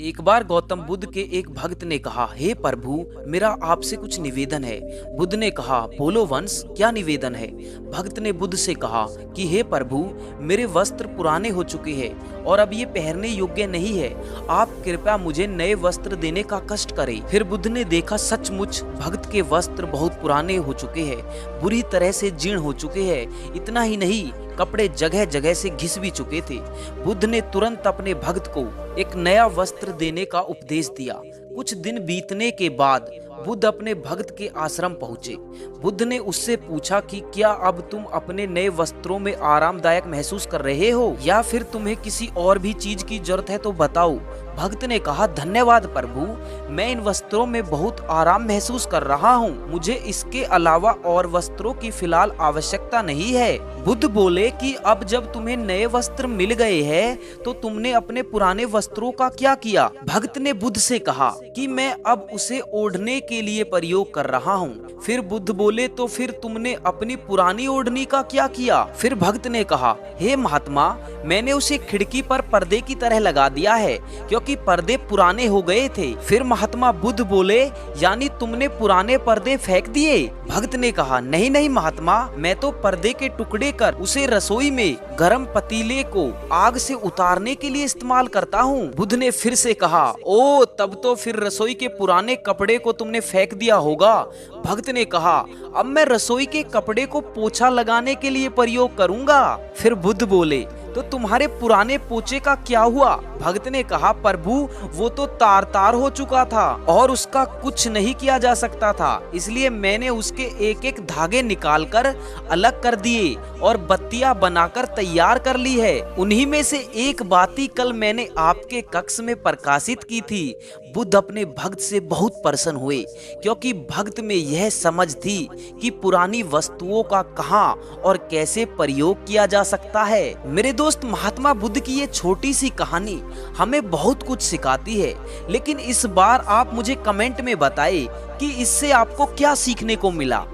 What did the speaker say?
एक बार गौतम बुद्ध के एक भक्त ने कहा, हे प्रभु, मेरा आपसे कुछ निवेदन है। बुद्ध ने कहा, बोलो वंश, क्या निवेदन है। भक्त ने बुद्ध से कहा कि हे प्रभु, मेरे वस्त्र पुराने हो चुके हैं और अब ये पहनने योग्य नहीं है। आप कृपया मुझे नए वस्त्र देने का कष्ट करें। फिर बुद्ध ने देखा सचमुच भक्त के वस्त्र बहुत पुराने हो चुके हैं, बुरी तरह से जीर्ण हो चुके हैं। इतना ही नहीं, कपड़े जगह जगह से घिस भी चुके थे। बुद्ध ने तुरंत अपने भक्त को एक नया वस्त्र देने का उपदेश दिया। कुछ दिन बीतने के बाद बुद्ध अपने भक्त के आश्रम पहुंचे। बुद्ध ने उससे पूछा कि क्या अब तुम अपने नए वस्त्रों में आरामदायक महसूस कर रहे हो या फिर तुम्हें किसी और भी चीज की जरूरत है तो बताओ। भक्त ने कहा, धन्यवाद प्रभु, मैं इन वस्त्रों में बहुत आराम महसूस कर रहा हूँ। मुझे इसके अलावा और वस्त्रों की फिलहाल आवश्यकता नहीं है। बुद्ध बोले कि अब जब तुम्हें नए वस्त्र मिल गए हैं तो तुमने अपने पुराने वस्त्रों का क्या किया। भक्त ने बुद्ध से कहा कि मैं अब उसे ओढ़ने के लिए प्रयोग कर रहा हूँ। फिर बुद्ध बोले, तो फिर तुमने अपनी पुरानी ओढ़नी का क्या किया। फिर भक्त ने कहा, हे महात्मा, मैंने उसे खिड़की पर पर्दे की तरह लगा दिया है क्योंकि पर्दे पुराने हो गए थे। फिर महात्मा बुद्ध बोले, यानी तुमने पुराने पर्दे फेंक दिए। भक्त ने कहा, नहीं नहीं महात्मा, मैं तो पर्दे के टुकड़े कर उसे रसोई में गर्म पतीले को आग से उतारने के लिए इस्तेमाल करता हूँ। बुद्ध ने फिर से कहा, ओ तब तो फिर रसोई के पुराने कपड़े को तुमने फेंक दिया होगा। भक्त ने कहा, अब मैं रसोई के कपड़े को पोछा लगाने के लिए प्रयोग करूंगा। फिर बुद्ध बोले, तो तुम्हारे पुराने पोछे का क्या हुआ। भक्त ने कहा, प्रभु, वो तो तार तार हो चुका था और उसका कुछ नहीं किया जा सकता था, इसलिए मैंने उसके एक एक धागे निकालकर अलग कर दिए और बत्तियां बनाकर तैयार कर ली है। उन्हीं में से एक बाती कल मैंने आपके कक्ष में प्रकाशित की थी। बुद्ध अपने भक्त से बहुत प्रसन्न हुए क्योंकि भक्त में यह समझ थी कि पुरानी वस्तुओं का कहां और कैसे प्रयोग किया जा सकता है। मेरे दोस्त, महात्मा बुद्ध की ये छोटी सी कहानी हमें बहुत कुछ सिखाती है, लेकिन इस बार आप मुझे कमेंट में बताएं कि इससे आपको क्या सीखने को मिला।